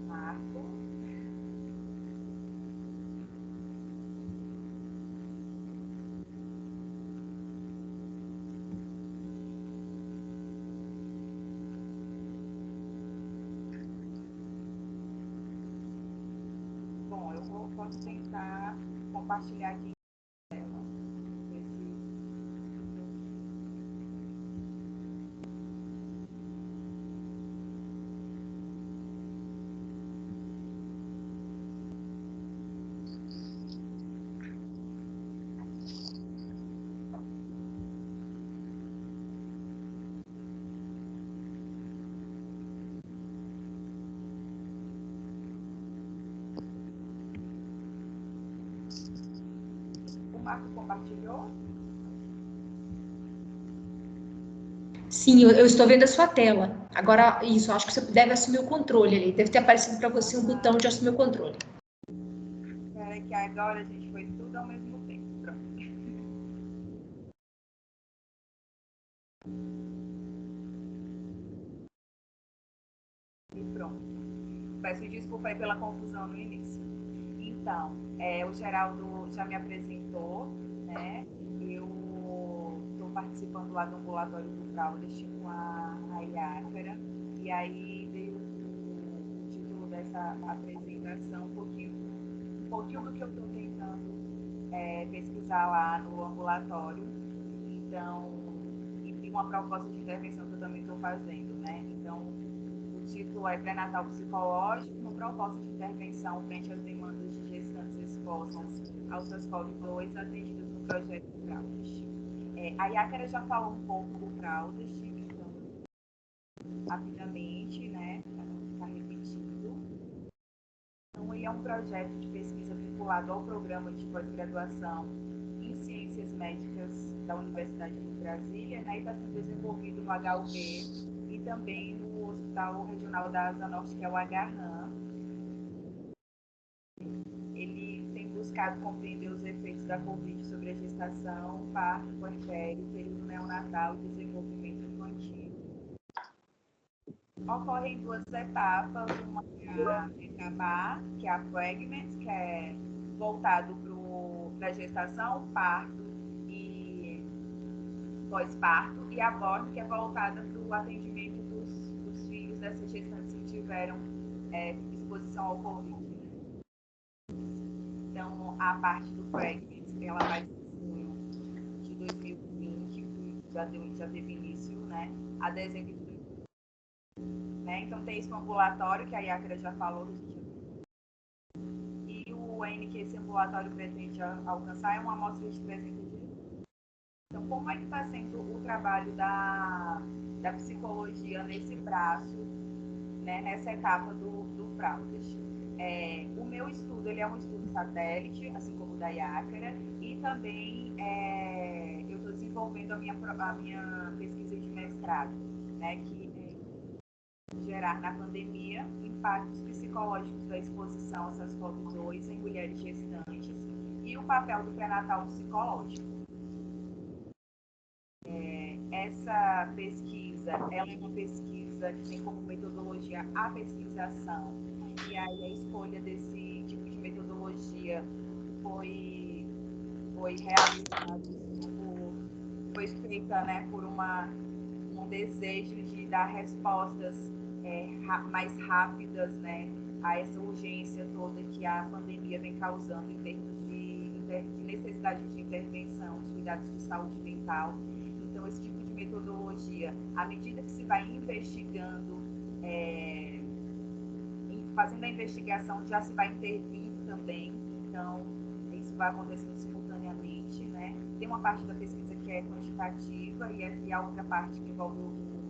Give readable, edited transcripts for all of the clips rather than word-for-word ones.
Marco. Bom, posso tentar compartilhar aqui esse. O Marco compartilhou? Sim, eu estou vendo a sua tela. Agora, isso, acho que você deve assumir o controle ali. Deve ter aparecido para você um botão de assumir o controle. Espera que agora a gente foi tudo ao mesmo tempo. Pronto. E pronto. Peço desculpa aí pela confusão no início. Então, o Geraldo já me apresentou, né? Eu estou participando lá do ambulatório do Fraudas com a Iácara, e aí veio o título dessa apresentação, um pouquinho do que eu estou tentando pesquisar lá no ambulatório. Então, e uma proposta de intervenção que eu também estou fazendo, né? Então, o título é Pré-natal psicológico, uma proposta de intervenção frente às demandas de gestantes expostas ao SARS-CoV-2 atendidas no projeto Fraudas. A Iácara já falou um pouco do Fraudas, então, rapidamente, né, para não ficar repetindo. Então, ele é um projeto de pesquisa vinculado ao programa de pós-graduação em Ciências Médicas da Universidade de Brasília, né, e está sendo desenvolvido no HUB e também no Hospital Regional da Asa Norte, que é o HRAM. Ele tem buscado compreender os efeitos da Covid sobre a gestação, parto, puerpério, período neonatal e desenvolvimento infantil. Ocorrem duas etapas, uma é a etapa A, que é a pregnant, que é voltado para a gestação, parto e pós-parto, e a born, que é voltada para o atendimento dos filhos dessas gestantes que tiveram exposição ao Covid. Então, a parte do pregnant, ela vai ser de 2020, que já teve início, né, a dezembro de 2020. Né? Então, tem esse ambulatório, que a Iácara já falou, e o N que esse ambulatório pretende alcançar é uma amostra de 300 dias. Então, como é que está sendo o trabalho da psicologia nesse braço, né, nessa etapa do Fraudas? O meu estudo ele é um estudo satélite, assim como o da Iácara, e também eu estou desenvolvendo a minha pesquisa de mestrado, né, que gerar na pandemia impactos psicológicos da exposição ao SARS-CoV-2 em mulheres gestantes e o papel do pré-natal psicológico. Essa pesquisa, ela é uma pesquisa que tem como metodologia a pesquisação, e aí a escolha desse tipo de metodologia foi realizada, foi feita, né, por um desejo de dar respostas mais rápidas, né, a essa urgência toda que a pandemia vem causando em termos de necessidade de intervenção, de cuidados de saúde mental. Então, esse tipo de metodologia, à medida que se vai investigando, fazendo a investigação, já se vai intervindo também. Então, isso vai acontecendo simultaneamente, né? Tem uma parte da pesquisa que é quantitativa e a outra parte que envolve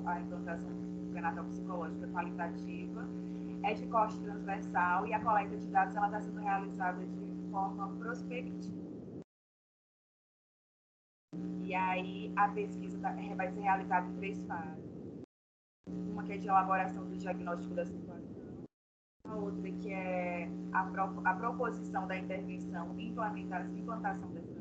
a implantação do pré-natal psicológica qualitativa. É de corte transversal e a coleta de dados ela está sendo realizada de forma prospectiva. E aí a pesquisa vai ser realizada em 3 fases. Uma que é de elaboração do diagnóstico da situação, a outra que é a proposição da intervenção e implantação dessa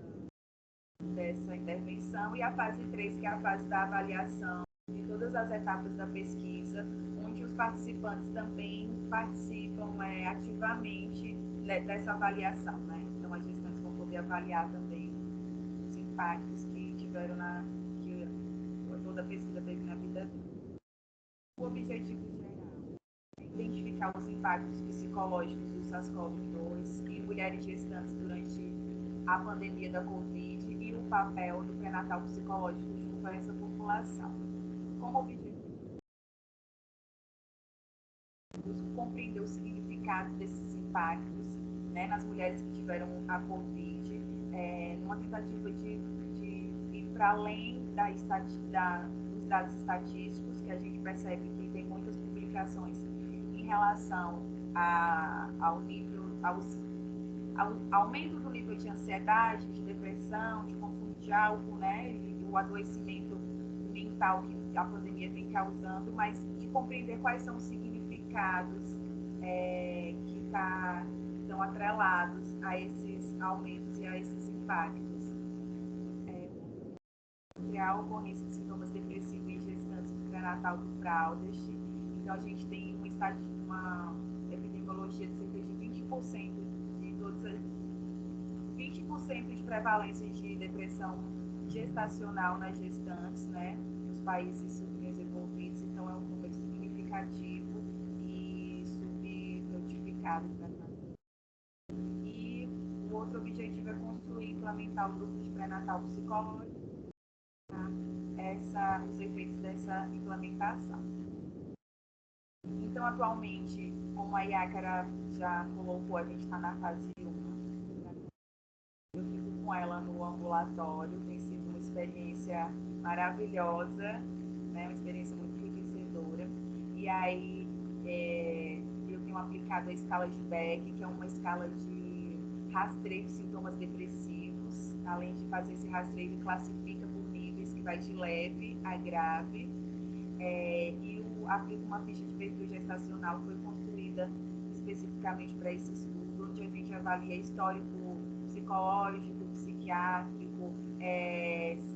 dessa intervenção, e a fase 3, que é a fase da avaliação de todas as etapas da pesquisa, onde os participantes também participam ativamente dessa avaliação, né? Então, as gestantes vão poder avaliar também os impactos que tiveram que toda a pesquisa teve na vida dela. O objetivo geral é identificar os impactos psicológicos do SARS-CoV-2 em mulheres gestantes durante a pandemia da Covid e o papel do pré-natal psicológico junto a essa população. Como objetivo, compreender o significado desses impactos, né, nas mulheres que tiveram a Covid, numa tentativa de ir para além dos dados estatísticos, que a gente percebe que tem muitas publicações em relação ao aumento do nível de ansiedade, de depressão, de consumo de álcool, né, e o adoecimento mental que a pandemia vem causando, mas de compreender quais são os significados que estão atrelados a esses aumentos e a esses impactos. A ocorrência de sintomas depressivos em gestantes do pré-natal do Fraudest. Então, a gente tem uma epidemiologia de cerca de 20% de todas as 20% de prevalência de depressão gestacional nas gestantes, né, nos países subdesenvolvidos. Então, é um número significativo e subnotificado para nós. E o outro objetivo é construir e implementar o grupo de pré-natal psicológico, os efeitos dessa implementação. Então, atualmente, como a Iácara já colocou, a gente está na fase 1. Eu fico com ela no ambulatório, tem sido uma experiência maravilhosa, né? Uma experiência muito enriquecedora. E aí, eu tenho aplicado a escala de Beck, que é uma escala de rastreio de sintomas depressivos. Além de fazer esse rastreio, ele classifica por níveis, que vai de leve a grave. E aplica uma ficha de perfil gestacional que foi construída especificamente para esse estudo, onde a gente avalia histórico psicológico, psiquiátrico,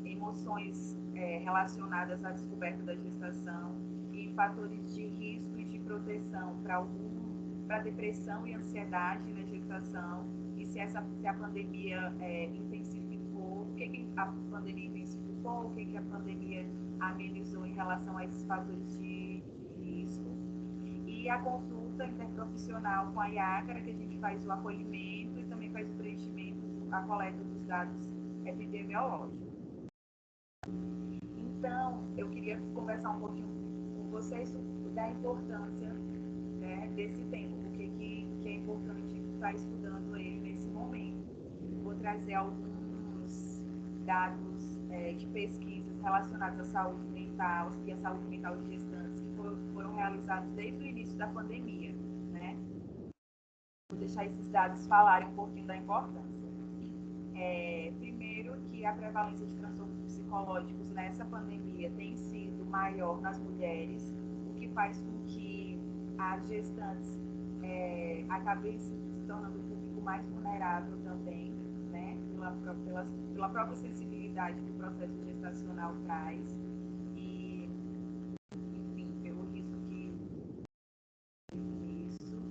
emoções relacionadas à descoberta da gestação e fatores de risco e de proteção para depressão e ansiedade na gestação, e se a pandemia intensificou, o que a pandemia intensificou, o que a pandemia amenizou em relação a esses fatores de risco. E a consulta interprofissional com a Iácara, que a gente faz o acolhimento e também faz o preenchimento, a coleta dos dados epidemiológicos. Então, eu queria conversar um pouquinho com vocês da importância, né, desse tempo, o que é importante estar estudando ele nesse momento. Vou trazer alguns dados de pesquisas relacionadas à saúde mental e à saúde mental de gestantes que foram realizados desde o início da pandemia, né? Vou deixar esses dados falarem um pouquinho da importância. Primeiro, que a prevalência de transtornos psicológicos nessa pandemia tem sido maior nas mulheres, o que faz com que as gestantes acabem se tornando um público mais vulnerável também, né? Pela própria sensibilidade que o processo gestacional traz e, enfim, pelo risco que isso.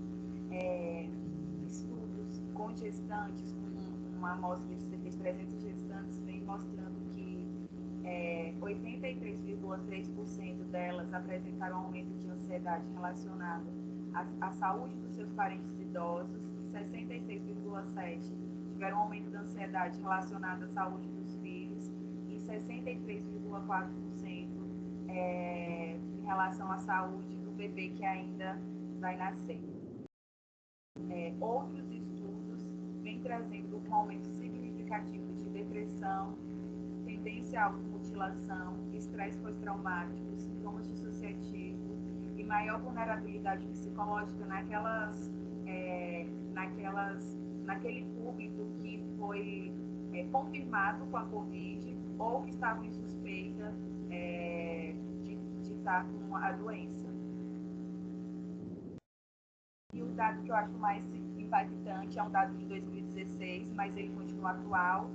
Estudos com gestantes, com uma amostra de cerca de 300 gestantes, vem mostrando que 83,3% delas apresentaram aumento de ansiedade relacionado à saúde dos seus parentes idosos e 66,7% tiveram um aumento da ansiedade relacionada à saúde dos filhos e 63,4% em relação à saúde do bebê que ainda vai nascer. Outros estudos vêm trazendo um aumento significativo de depressão, tendência à automutilação, estresse pós-traumático, sintomas dissociativos e maior vulnerabilidade psicológica naquele público que foi confirmado com a Covid ou que estava em suspeita de estar com a doença. E o dado que eu acho mais impactante é um dado de 2016, mas ele continua atual.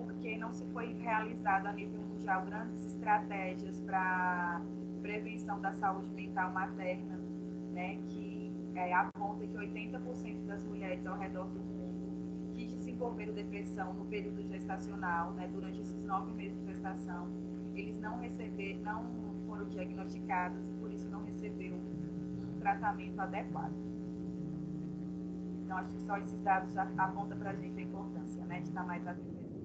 porque não se foi realizado a nível mundial grandes estratégias para prevenção da saúde mental materna, né, que aponta que 80% das mulheres ao redor do mundo que desenvolveram depressão no período gestacional, né, durante esses 9 meses de gestação, eles não foram diagnosticados e por isso não receberam um tratamento adequado. Então, acho que só esses dados já apontam para a gente a importância, né, de estar mais atento.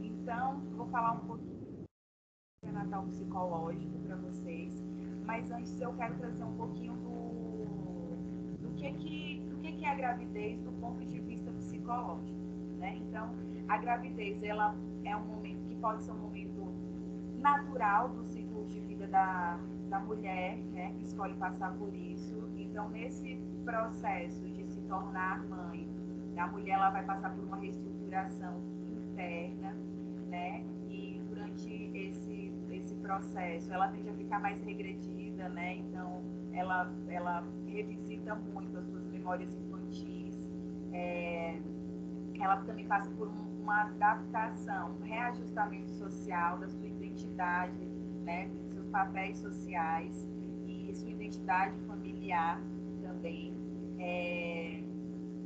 Então, vou falar um pouquinho do pré-natal psicológico para vocês, mas antes eu quero trazer um pouquinho do que é a gravidez do ponto de vista psicológico, né? Então, a gravidez, ela é um momento que pode ser um momento natural do ciclo de vida da mulher, né, que escolhe passar por isso. Então, nesse processo de se tornar mãe, a mulher ela vai passar por uma reestruturação interna, né? E durante esse processo, ela tende a ficar mais regredida, né? Então, ela revisita muito as suas memórias infantis. Ela também passa por uma adaptação, um reajustamento social da sua identidade, né? Dos seus papéis sociais e sua identidade familiar também.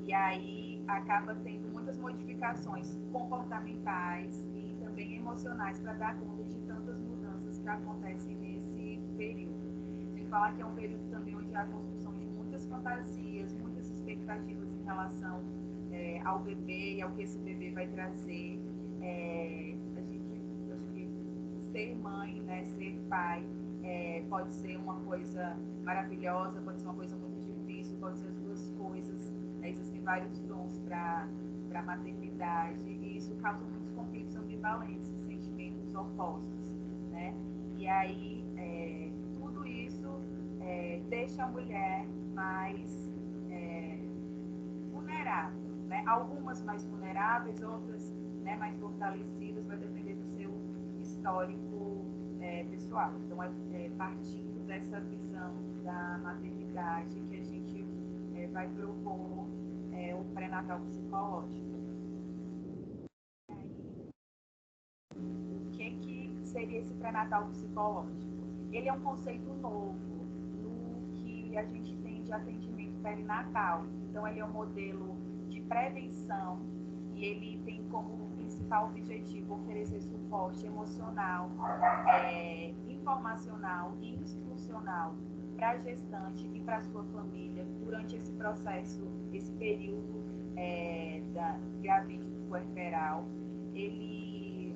E aí acaba tendo muitas modificações comportamentais e também emocionais para dar conta de tantas mudanças que acontecem nesse período. Sem falar que é um período também onde há a construção de muitas fantasias, muitas expectativas em relação ao bebê e ao que esse bebê vai trazer. Acho que ser mãe, né, ser pai, pode ser uma coisa maravilhosa, pode ser uma coisa muito difícil, pode ser as duas coisas. Existem vários tons para a maternidade e isso causa muitos conflitos ambivalentes, sentimentos opostos, né? E aí tudo isso deixa a mulher mais vulnerável, né? Algumas mais vulneráveis, outras, né, mais fortalecidas, vai depender do seu histórico pessoal. Então, partindo dessa visão da maternidade que a gente vai propor o pré-natal psicológico. O que seria esse pré-natal psicológico? Ele é um conceito novo no que a gente tem de atendimento perinatal. Então, ele é um modelo de prevenção e ele tem como principal objetivo oferecer suporte emocional, informacional e instrucional para a gestante e para a sua família durante esse processo, esse período da gravidez puerperal. Ele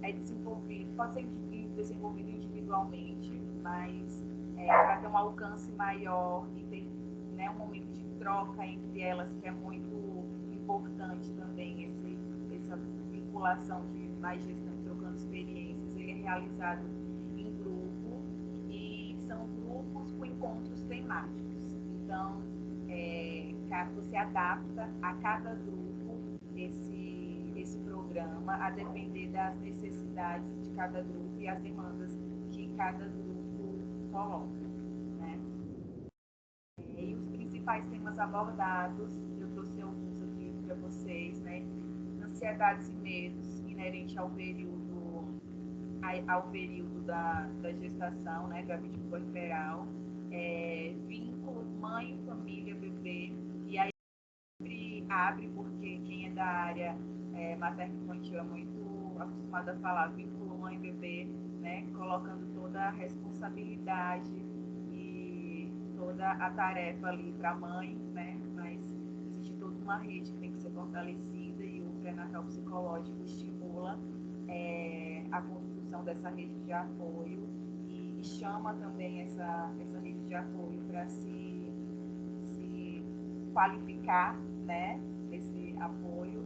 é desenvolvido, pode ser desenvolvido individualmente, mas para ter um alcance maior e ter, né, um momento de troca entre elas, que é muito importante também, essa vinculação de mais gestantes trocando experiências. Ele é realizado em grupo e são grupos com encontros temáticos. Então, você adapta a cada grupo esse programa a depender das necessidades de cada grupo e as demandas que cada grupo coloca, né? E os principais temas abordados, eu trouxe alguns aqui para vocês, né? Ansiedades e medos inerentes ao período da gestação, né? Gravidez puerperal, vínculo mãe, família, bebê, e aí abre porque quem é da área materno-infantil é muito acostumado a falar vínculo mãe-bebê, né? Colocando toda a responsabilidade e toda a tarefa ali para a mãe, né? Mas existe toda uma rede que tem que ser fortalecida e o pré-natal psicológico estimula a construção dessa rede de apoio e chama também essa rede de apoio para se qualificar, né, esse apoio.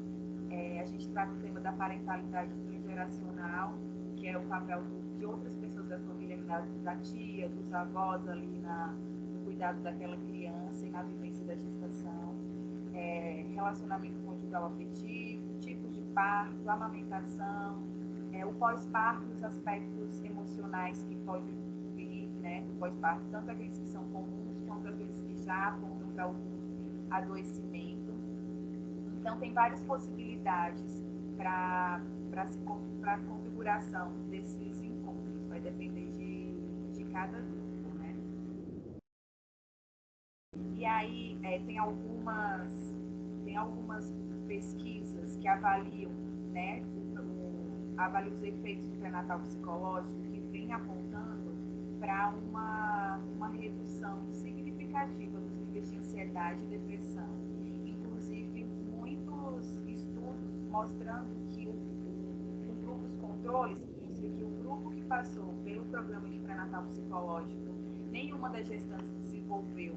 A gente trata o tema da parentalidade transgeracional, que é o papel de outras pessoas da família, da tia, dos avós ali no cuidado daquela criança e na vivência da gestação. Relacionamento conjugal afetivo, tipos de parto, amamentação, o pós-parto, os aspectos emocionais que pode vir, né, do pós-parto, tanto aqueles que são comuns quanto aqueles que já apontam para algum adoecimento. Então, tem várias possibilidades para a configuração desses encontros. Vai depender de cada grupo, né? E aí tem algumas pesquisas que avaliam, né, avaliam os efeitos do pré-natal psicológico, que vem apontando para uma redução significativa dos níveis de ansiedade e depressão. Inclusive, muitos estudos mostrando que os grupos controles, significa que o grupo que passou pelo programa de pré-natal psicológico, nenhuma das gestantes desenvolveu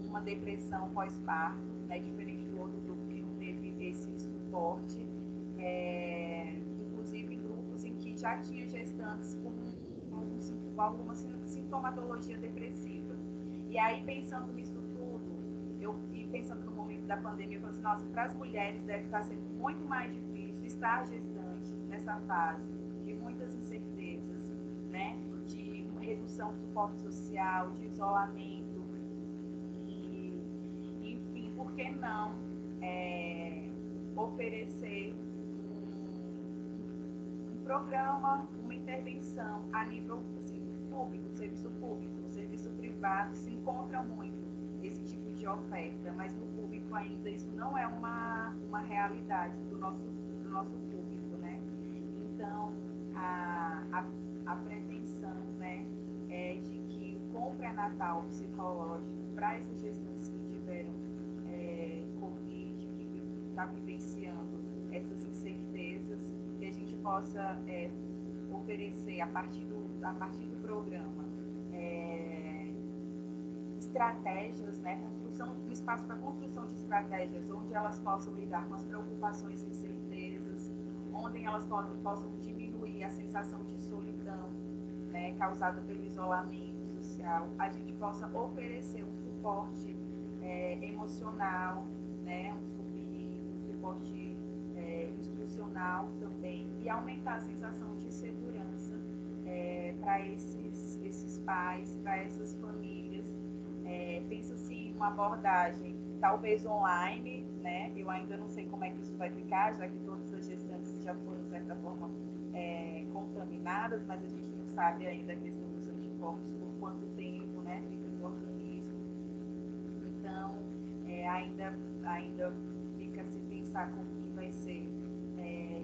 uma depressão pós-parto, né, diferente do outro grupo que não teve esse suporte, inclusive grupos em que já tinha gestantes com alguma sintomatologia depressiva. E aí, pensando nisso tudo, e pensando no momento da pandemia, eu falei assim, nossa, para as mulheres deve estar sendo muito mais difícil estar gestante nessa fase de muitas incertezas, né, de redução do suporte social, de isolamento, enfim, por que não oferecer um programa, uma intervenção a nível assim, público, serviço público. O serviço privado se encontra muito esse tipo de oferta, mas no público ainda isso não é uma realidade do nosso público, né? Então, a pretensão, né, é de que com o pré-natal psicológico, para essas gestantes que tiveram Covid, que está vivenciando essas incertezas, que a gente possa oferecer, a partir do programa, estratégias, né, um espaço para construção de estratégias, onde elas possam lidar com as preocupações e incertezas, onde elas possam diminuir a sensação de solidão, né, causada pelo isolamento social, a gente possa oferecer um suporte emocional, né, um suporte institucional também, e aumentar a sensação de segurança para esses pais, para essas famílias. Penso assim, uma abordagem talvez online, né? Eu ainda não sei como é que isso vai ficar, já que todas as gestantes já foram, de certa forma, contaminadas, mas a gente não sabe ainda a questão dos anticorpos, por quanto tempo, né, fica no organismo. Então, ainda fica a se pensar como que vai ser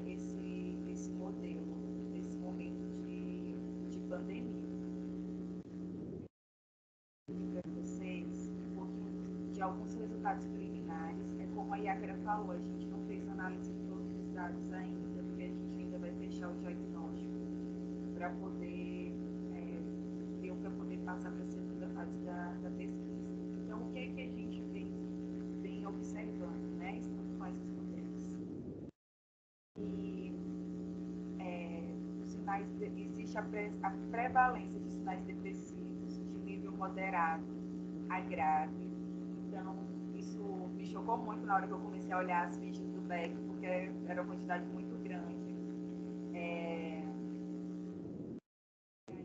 esse modelo, nesse momento de pandemia. Para vocês um pouquinho de alguns resultados preliminares. É como a Iácara falou, a gente não fez análise de todos os dados ainda, porque a gente ainda vai fechar o diagnóstico para poder passar para a segunda fase da pesquisa. Então, o que a gente vem observando, né, estando com essas mulheres? E existe a prevalência de sinais depressivos de nível moderado a grave. Então, isso me chocou muito na hora que eu comecei a olhar as fichas do BEC, porque era uma quantidade muito grande. E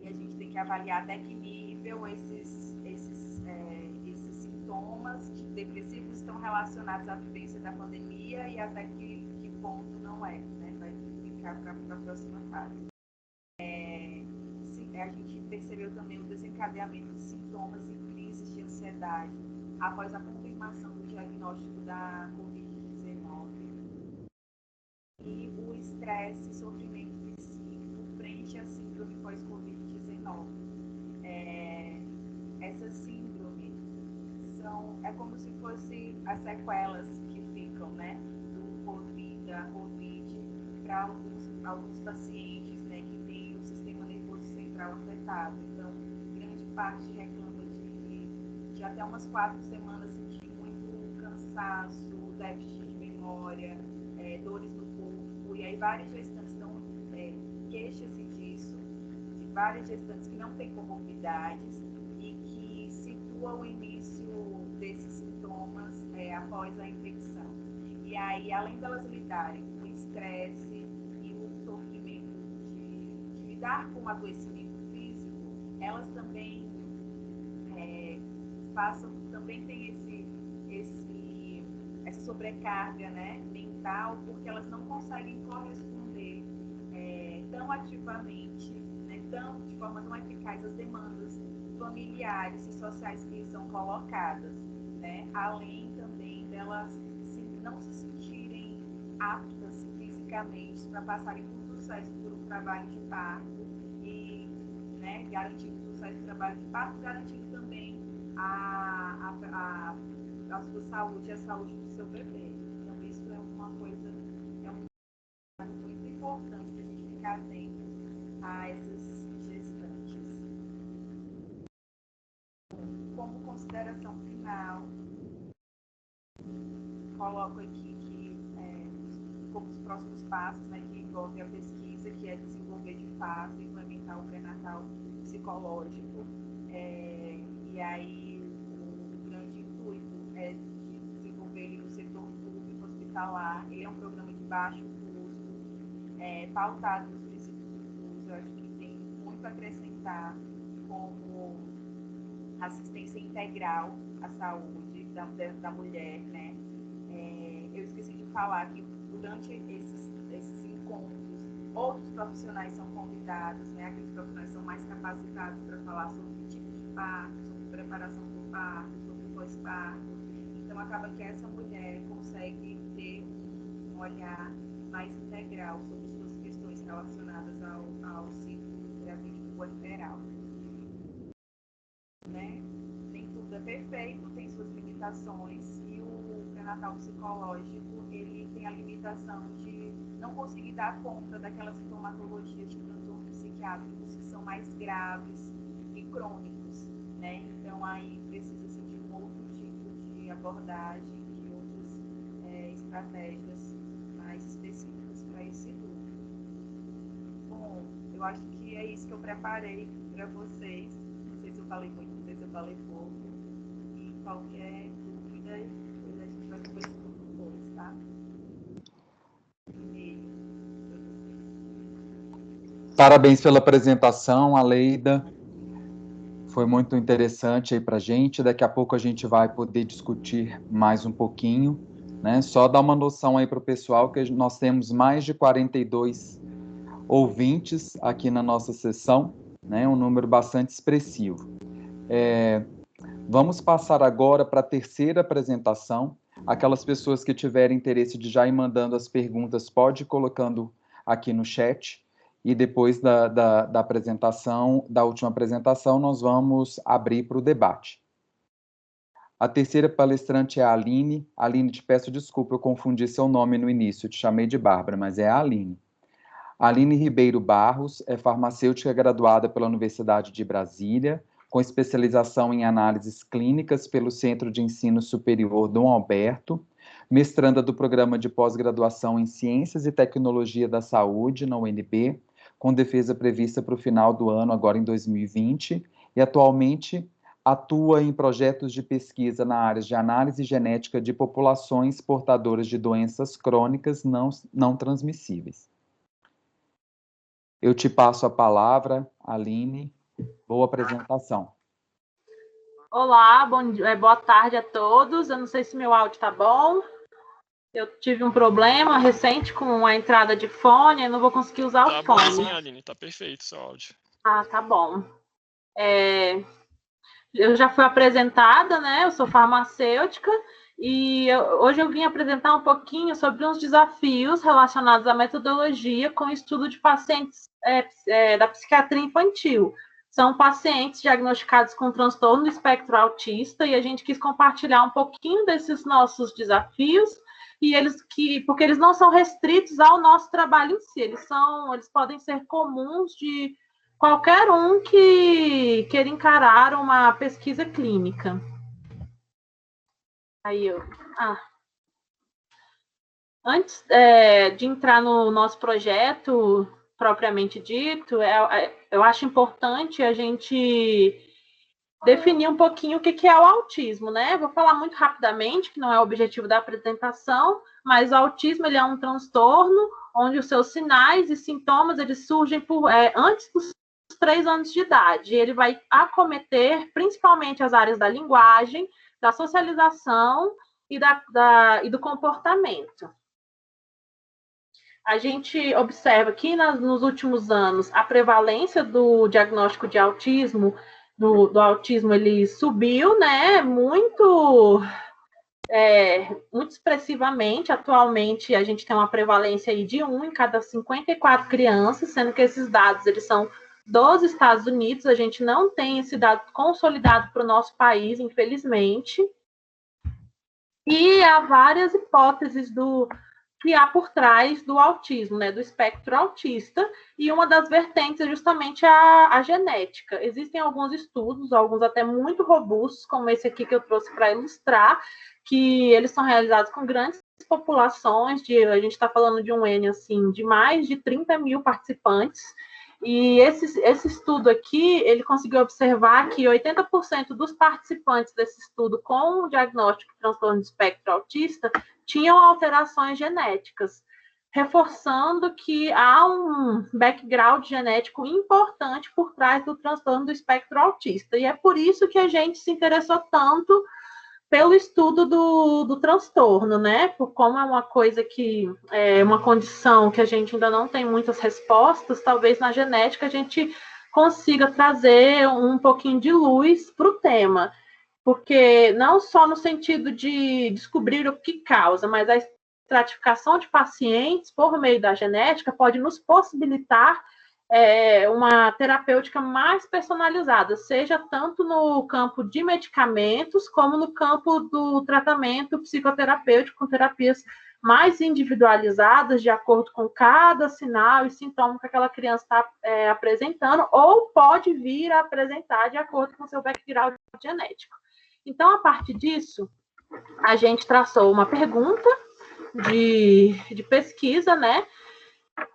a gente tem que avaliar até que nível esses sintomas depressivos estão relacionados à vivência da pandemia e até que ponto não é, né? Vai ficar para a próxima fase. A gente percebeu também o desencadeamento de sintomas e crises de ansiedade após a confirmação do diagnóstico da Covid-19 e o estresse e sofrimento psíquico frente à síndrome pós-Covid-19. Essa síndrome é como se fosse as sequelas que ficam, né, da Covid para alguns pacientes, né, que têm o sistema nervoso central afetado. Então, grande parte reclama de até umas 4 semanas sentir muito cansaço, déficit de memória, dores no corpo, e aí várias gestantes queixam-se disso, de várias gestantes que não têm comorbidades e que situam o início desses sintomas após a infecção. E aí, além delas lidarem com o estresse e o sofrimento de lidar com o adoecimento físico, elas também têm essa sobrecarga, né, mental, porque elas não conseguem corresponder ativamente, né, de forma tão eficaz as demandas familiares e sociais que lhes são colocadas, né, além também delas não se sentirem aptas fisicamente para passarem por sucesso por um trabalho de parto e, né, garantindo o sucesso do trabalho de parto, garantindo também a sua saúde e a saúde do seu bebê. Então, isso é uma coisa, é muito importante a gente ficar atento a essas gestantes. Como consideração final, coloco aqui que como os próximos passos, né, que envolve a pesquisa, que é desenvolver de fato e implementar o pré-natal psicológico. E aí o grande intuito é de desenvolver ele no setor público hospitalar. Ele é um programa de baixo custo, pautado nos princípios do SUS. Eu acho que tem muito a acrescentar como assistência integral à saúde da mulher, né? Eu esqueci de falar que durante esses encontros, outros profissionais são convidados, né? Aqueles profissionais são mais capacitados para falar sobre o tipo de parto, sobre preparação do parto, sobre pós-parto. Então, acaba que essa mulher consegue ter um olhar mais integral sobre suas questões relacionadas ao ciclo gravídico puerperal. Né? Nem tudo é perfeito, tem suas limitações, e o pré-natal psicológico, ele tem a limitação de não conseguir dar conta daquelas sintomatologias de transtornos psiquiátricos que são mais graves e crônicos, né? Então, aí precisa-se de um outro tipo de abordagem, de outras estratégias mais específicas para esse grupo. Bom, eu acho que é isso que eu preparei para vocês. Não sei se eu falei muito, não sei se eu falei pouco. E qualquer dúvida, a gente vai conversando depois, tá? Parabéns pela apresentação, Aleida. Foi muito interessante aí para a gente. Daqui a pouco a gente vai poder discutir mais um pouquinho, né? Só dar uma noção aí para o pessoal que nós temos mais de 42 ouvintes aqui na nossa sessão, né? Um número bastante expressivo. Vamos passar agora para a terceira apresentação. Aquelas pessoas que tiverem interesse de já ir mandando as perguntas, pode ir colocando aqui no chat. E depois da apresentação, da última apresentação, nós vamos abrir para o debate. A terceira palestrante é a Aline. Aline, te peço desculpa, eu confundi seu nome no início, eu te chamei de Bárbara, mas é a Aline. Aline Ribeiro Barros é farmacêutica graduada pela Universidade de Brasília, com especialização em análises clínicas pelo Centro de Ensino Superior Dom Alberto, mestranda do Programa de Pós-Graduação em Ciências e Tecnologia da Saúde, na UNB, com defesa prevista para o final do ano, agora em 2020, e atualmente atua em projetos de pesquisa na área de análise genética de populações portadoras de doenças crônicas não transmissíveis. Eu te passo a palavra, Aline. Boa apresentação. Olá, boa tarde a todos. Eu não sei se meu áudio está bom. Eu tive um problema recente com a entrada de fone, eu não vou conseguir usar o fone. Tá bom, sim, Aline, tá perfeito o seu áudio. Ah, tá bom. Eu já fui apresentada, né? Eu sou farmacêutica e hoje eu vim apresentar um pouquinho sobre uns desafios relacionados à metodologia com o estudo de pacientes da psiquiatria infantil. São pacientes diagnosticados com transtorno do espectro autista e a gente quis compartilhar um pouquinho desses nossos desafios e porque eles não são restritos ao nosso trabalho em si, eles podem ser comuns de qualquer um que queira encarar uma pesquisa clínica. Antes de entrar no nosso projeto propriamente dito, eu acho importante a gente definir um pouquinho o que é o autismo, né? Vou falar muito rapidamente, que não é o objetivo da apresentação, mas o autismo ele é um transtorno onde os seus sinais e sintomas eles surgem antes dos 3 anos de idade. Ele vai acometer principalmente as áreas da linguagem, da socialização e do comportamento. a gente observa que nos últimos anos a prevalência do diagnóstico de autismo, do autismo, ele subiu, né, muito expressivamente. Atualmente a gente tem uma prevalência aí de 1 em cada 54 crianças, sendo que esses dados eles são dos Estados Unidos. A gente não tem esse dado consolidado para o nosso país, infelizmente. E há várias hipóteses que há por trás do autismo, né, do espectro autista, e uma das vertentes é justamente a genética. Existem alguns estudos, alguns até muito robustos, como esse aqui que eu trouxe para ilustrar, que eles são realizados com grandes populações, a gente está falando de um N assim, de mais de 30 mil participantes, e esse estudo aqui, ele conseguiu observar que 80% dos participantes desse estudo com o diagnóstico de transtorno de espectro autista tinham alterações genéticas, reforçando que há um background genético importante por trás do transtorno do espectro autista. E é por isso que a gente se interessou tanto pelo estudo do transtorno, né? Por como é uma coisa que é uma condição que a gente ainda não tem muitas respostas, talvez na genética a gente consiga trazer um pouquinho de luz para o tema, porque não só no sentido de descobrir o que causa, mas a estratificação de pacientes por meio da genética pode nos possibilitar uma terapêutica mais personalizada, seja tanto no campo de medicamentos, como no campo do tratamento psicoterapêutico, com terapias mais individualizadas, de acordo com cada sinal e sintoma que aquela criança está apresentando, ou pode vir a apresentar de acordo com o seu background genético. Então, a partir disso, a gente traçou uma pergunta de pesquisa, né?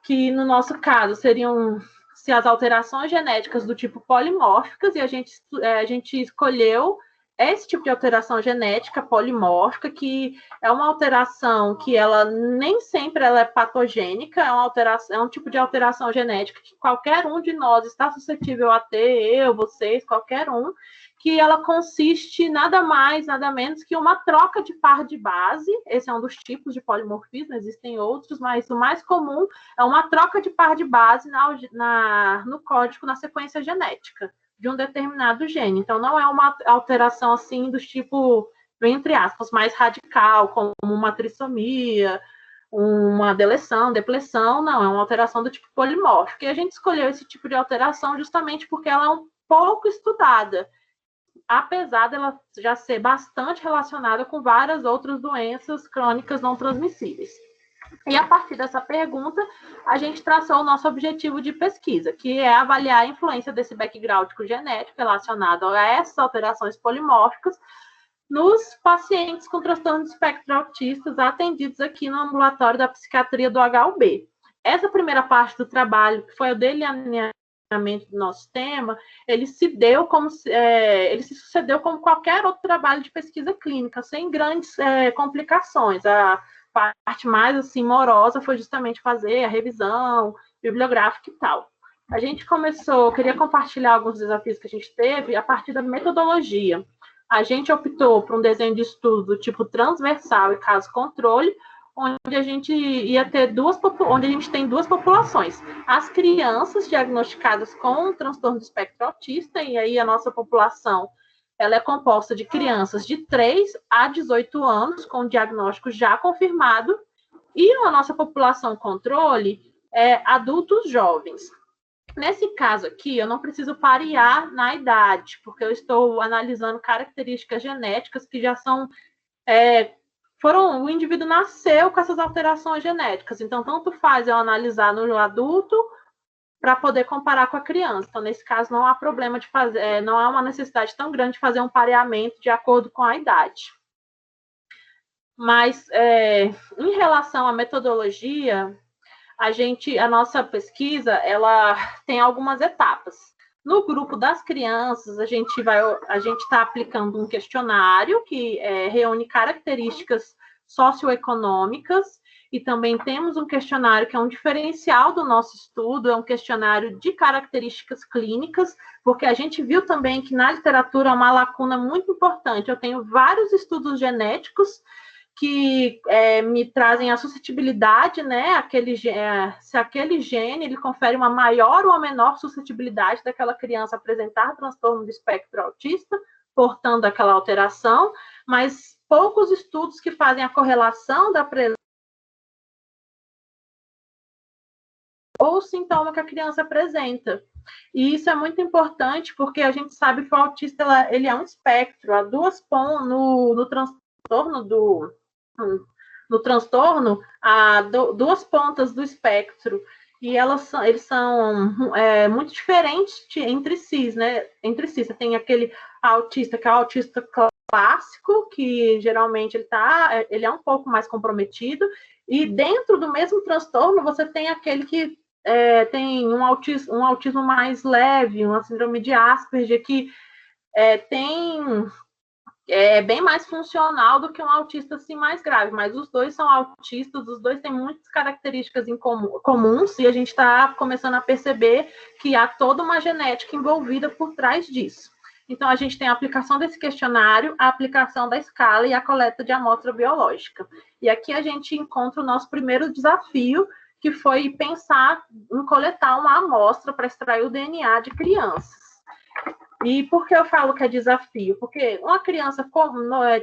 Que no nosso caso seriam se as alterações genéticas do tipo polimórficas, e a gente escolheu esse tipo de alteração genética polimórfica, que é uma alteração que ela nem sempre ela é patogênica, é um tipo de alteração genética que qualquer um de nós está suscetível a ter, eu, vocês, qualquer um, que ela consiste nada mais, nada menos que uma troca de par de base. Esse é um dos tipos de polimorfismo, existem outros, mas o mais comum é uma troca de par de base no código, na sequência genética de um determinado gene. Então, não é uma alteração assim do tipo, entre aspas, mais radical, como uma trissomia, uma deleção, depressão, não, é uma alteração do tipo polimórfico. E a gente escolheu esse tipo de alteração justamente porque ela é um pouco estudada, apesar dela já ser bastante relacionada com várias outras doenças crônicas não transmissíveis. E a partir dessa pergunta, a gente traçou o nosso objetivo de pesquisa, que é avaliar a influência desse background genético relacionado a essas alterações polimórficas nos pacientes com transtorno de espectro autistas atendidos aqui no ambulatório da psiquiatria do HUB. Essa primeira parte do trabalho, que foi o delineamento do nosso tema, ele se sucedeu como qualquer outro trabalho de pesquisa clínica, sem grandes complicações. A parte mais assim morosa foi justamente fazer a revisão bibliográfica e tal. A gente queria compartilhar alguns desafios que a gente teve a partir da metodologia. A gente optou por um desenho de estudo do tipo transversal e caso-controle, onde a gente tem duas populações. As crianças diagnosticadas com transtorno do espectro autista, e aí a nossa população ela é composta de crianças de 3 a 18 anos, com diagnóstico já confirmado, e a nossa população controle é adultos jovens. Nesse caso aqui, eu não preciso parear na idade, porque eu estou analisando características genéticas que já são... o indivíduo nasceu com essas alterações genéticas, então tanto faz eu analisar no adulto para poder comparar com a criança. Então, nesse caso, não há problema de fazer, não há uma necessidade tão grande de fazer um pareamento de acordo com a idade. Mas, em relação à metodologia, a nossa pesquisa, ela tem algumas etapas. No grupo das crianças, a gente está aplicando um questionário que reúne características socioeconômicas, e também temos um questionário que é um diferencial do nosso estudo, é um questionário de características clínicas, porque a gente viu também que na literatura é uma lacuna muito importante. Eu tenho vários estudos genéticos que me trazem a suscetibilidade, né? Se aquele gene ele confere uma maior ou menor suscetibilidade daquela criança apresentar transtorno do espectro autista, portando aquela alteração, mas poucos estudos que fazem a correlação da presença ou sintoma que a criança apresenta. E isso é muito importante porque a gente sabe que o autista ele é um espectro, há duas pontas no transtorno, há duas pontas do espectro, e eles são muito diferentes entre si, né? Você tem aquele autista que é o autista clássico, que geralmente ele é um pouco mais comprometido, e dentro do mesmo transtorno você tem aquele que tem um autismo mais leve, uma síndrome de Asperger, que é bem mais funcional do que um autista assim mais grave, mas os dois são autistas, os dois têm muitas características comuns, e a gente está começando a perceber que há toda uma genética envolvida por trás disso. Então, a gente tem a aplicação desse questionário, a aplicação da escala e a coleta de amostra biológica. E aqui a gente encontra o nosso primeiro desafio, que foi pensar em coletar uma amostra para extrair o DNA de crianças. E por que eu falo que é desafio? Porque uma criança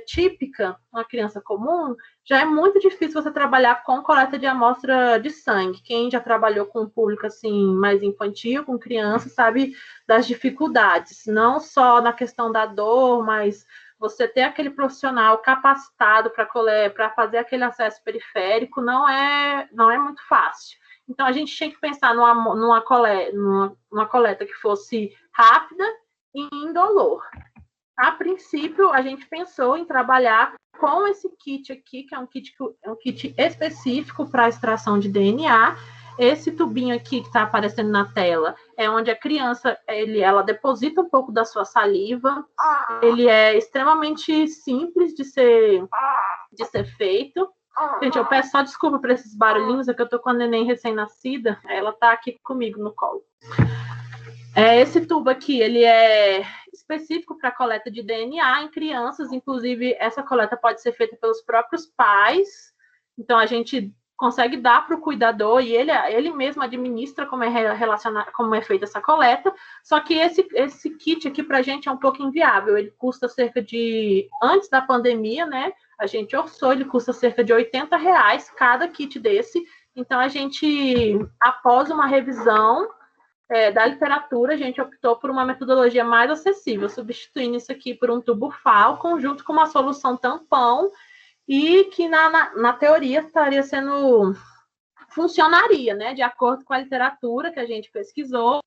típica, uma criança comum, já é muito difícil você trabalhar com coleta de amostra de sangue. Quem já trabalhou com um público assim mais infantil, com criança, sabe das dificuldades, não só na questão da dor, mas você ter aquele profissional capacitado para fazer aquele acesso periférico não é muito fácil. Então, a gente tinha que pensar numa coleta que fosse rápida e indolor. A princípio, a gente pensou em trabalhar com esse kit aqui, que é um kit específico para a extração de DNA. Esse tubinho aqui que está aparecendo na tela é onde a criança ela deposita um pouco da sua saliva. Ele é extremamente simples de ser feito. Gente, eu peço só desculpa por esses barulhinhos, é que eu tô com a neném recém-nascida, ela tá aqui comigo no colo. Esse tubo aqui, ele é específico para coleta de DNA em crianças, inclusive essa coleta pode ser feita pelos próprios pais, então a gente consegue dar para o cuidador e ele mesmo administra como é feita essa coleta, só que esse kit aqui para a gente é um pouco inviável, ele custa cerca de, antes da pandemia, né, a gente orçou, ele custa cerca de R$80 cada kit desse, então a gente, após uma revisão da literatura, a gente optou por uma metodologia mais acessível, substituindo isso aqui por um tubo Falcon, junto com uma solução tampão, e que na teoria funcionaria, né, de acordo com a literatura que a gente pesquisou.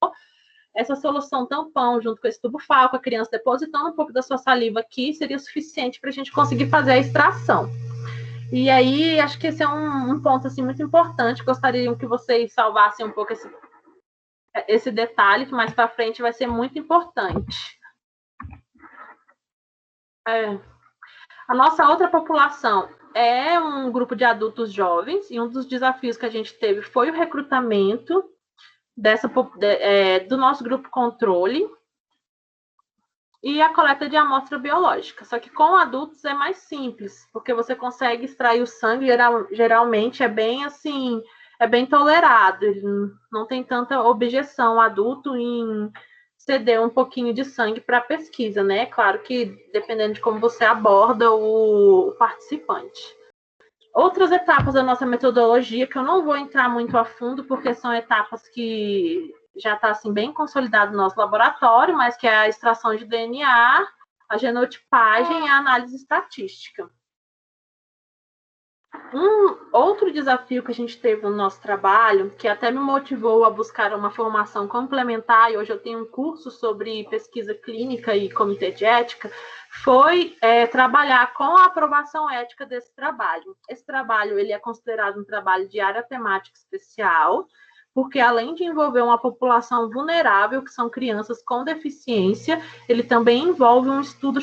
Essa solução tampão, junto com esse tubo Falcon, a criança depositando um pouco da sua saliva aqui, seria suficiente para a gente conseguir fazer a extração. E aí, acho que esse é um ponto assim, muito importante, gostaria que vocês salvassem um pouco esse detalhe, que mais para frente vai ser muito importante. A nossa outra população é um grupo de adultos jovens, e um dos desafios que a gente teve foi o recrutamento do nosso grupo controle e a coleta de amostra biológica. Só que com adultos é mais simples, porque você consegue extrair o sangue, geralmente é bem assim, é bem tolerado, ele não tem tanta objeção adulto em ceder um pouquinho de sangue para a pesquisa, né? Claro que dependendo de como você aborda o participante. Outras etapas da nossa metodologia, que eu não vou entrar muito a fundo, porque são etapas que já está assim, bem consolidado no nosso laboratório, mas que é a extração de DNA, a genotipagem e a análise estatística. Outro desafio que a gente teve no nosso trabalho, que até me motivou a buscar uma formação complementar, e hoje eu tenho um curso sobre pesquisa clínica e comitê de ética, foi trabalhar com a aprovação ética desse trabalho. Esse trabalho ele é considerado um trabalho de área temática especial, porque além de envolver uma população vulnerável, que são crianças com deficiência, ele também envolve um estudo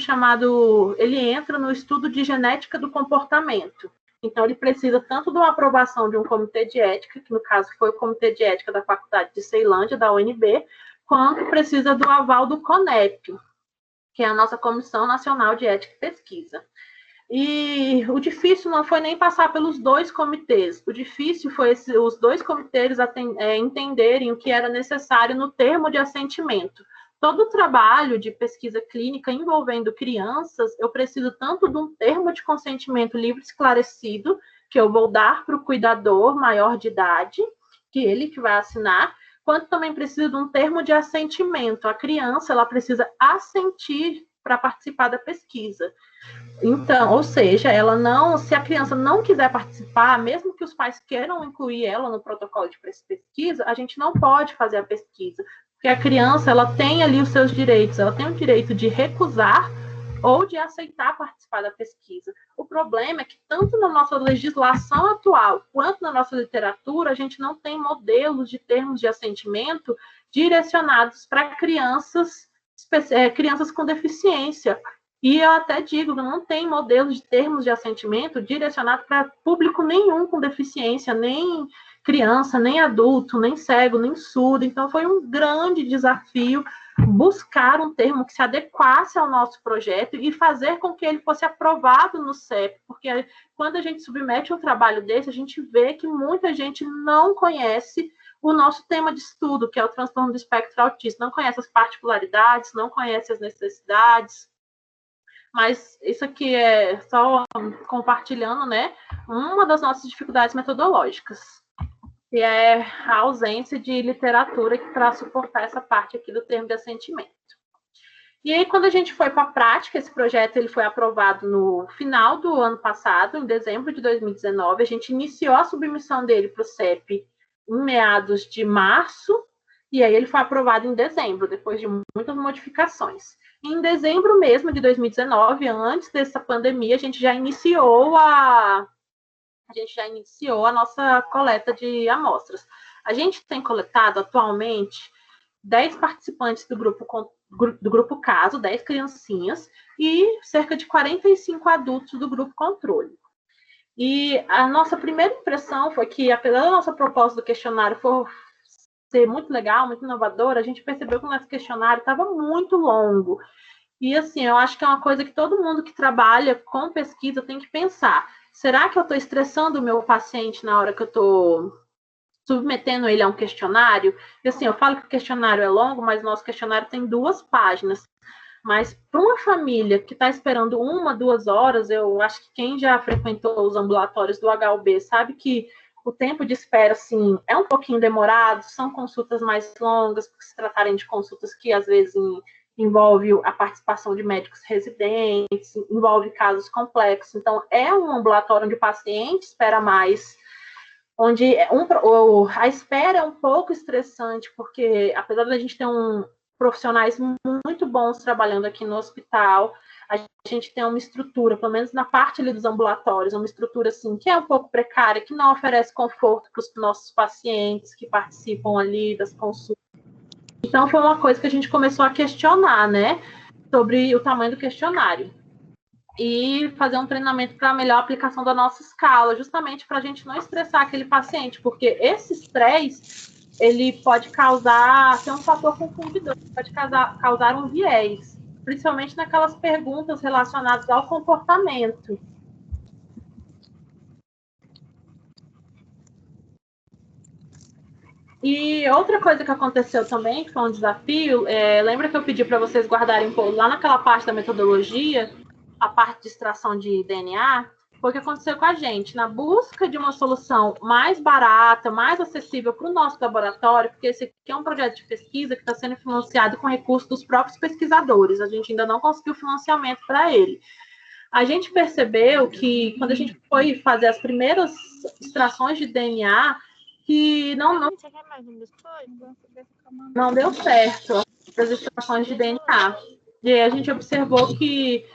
ele entra no estudo de genética do comportamento. Então, ele precisa tanto de uma aprovação de um comitê de ética, que no caso foi o comitê de ética da Faculdade de Ceilândia, da UNB, quanto precisa do aval do CONEP, que é a nossa Comissão Nacional de Ética e Pesquisa. E o difícil não foi nem passar pelos 2 comitês, o difícil foi os 2 comitês entenderem o que era necessário no termo de assentimento. Todo o trabalho de pesquisa clínica envolvendo crianças, eu preciso tanto de um termo de consentimento livre e esclarecido, que eu vou dar para o cuidador maior de idade, que ele que vai assinar, quanto também preciso de um termo de assentimento. A criança, ela precisa assentir para participar da pesquisa. Então, ou seja, ela não, se a criança não quiser participar, mesmo que os pais queiram incluir ela no protocolo de pesquisa, a gente não pode fazer a pesquisa, porque a criança, ela tem ali os seus direitos, ela tem o direito de recusar ou de aceitar participar da pesquisa. O problema é que tanto na nossa legislação atual quanto na nossa literatura, a gente não tem modelos de termos de assentimento direcionados para crianças com deficiência. E eu até digo, não tem modelos de termos de assentimento direcionado para público nenhum com deficiência, nem criança, nem adulto, nem cego, nem surdo. Então, foi um grande desafio buscar um termo que se adequasse ao nosso projeto e fazer com que ele fosse aprovado no CEP, porque quando a gente submete um trabalho desse, a gente vê que muita gente não conhece o nosso tema de estudo, que é o transtorno do espectro autista, não conhece as particularidades, não conhece as necessidades. Mas isso aqui é só compartilhando, né, uma das nossas dificuldades metodológicas, que é a ausência de literatura para suportar essa parte aqui do termo de assentimento. E aí, quando a gente foi para a prática, esse projeto ele foi aprovado no final do ano passado, em dezembro de 2019, a gente iniciou a submissão dele para o CEP em meados de março, e aí ele foi aprovado em dezembro, depois de muitas modificações. Em dezembro mesmo de 2019, antes dessa pandemia, a gente já iniciou a nossa coleta de amostras. A gente tem coletado atualmente 10 participantes do grupo caso, 10 criancinhas, e cerca de 45 adultos do grupo controle. E a nossa primeira impressão foi que, apesar da nossa proposta do questionário ser muito legal, muito inovadora, a gente percebeu que o nosso questionário estava muito longo. E, assim, eu acho que é uma coisa que todo mundo que trabalha com pesquisa tem que pensar. Será que eu estou estressando o meu paciente na hora que eu estou submetendo ele a um questionário? E, assim, eu falo que o questionário é longo, mas o nosso questionário tem 2 páginas. Mas para uma família que está esperando 1, 2 horas, eu acho que quem já frequentou os ambulatórios do HUB sabe que o tempo de espera, assim, é um pouquinho demorado, são consultas mais longas, porque se tratarem de consultas que, às vezes, envolve a participação de médicos residentes, envolve casos complexos. Então, é um ambulatório onde o paciente espera mais, onde a espera é um pouco estressante, porque, apesar da gente ter profissionais muito bons trabalhando aqui no hospital, a gente tem uma estrutura, pelo menos na parte ali dos ambulatórios, uma estrutura assim, que é um pouco precária, que não oferece conforto para os nossos pacientes que participam ali das consultas. Então, foi uma coisa que a gente começou a questionar, né, sobre o tamanho do questionário. E fazer um treinamento para a melhor aplicação da nossa escala, justamente para a gente não estressar aquele paciente, porque esse estresse, ele pode ser um fator confundidor, pode causar um viés, principalmente naquelas perguntas relacionadas ao comportamento. E outra coisa que aconteceu também, que foi um desafio, lembra que eu pedi para vocês guardarem um pouco lá naquela parte da metodologia, a parte de extração de DNA? Foi o que aconteceu com a gente, na busca de uma solução mais barata, mais acessível para o nosso laboratório, porque esse aqui é um projeto de pesquisa que está sendo financiado com recursos dos próprios pesquisadores, a gente ainda não conseguiu financiamento para ele. A gente percebeu que, quando a gente foi fazer as primeiras extrações de DNA, que não deu certo as extrações de DNA. E aí a gente observou que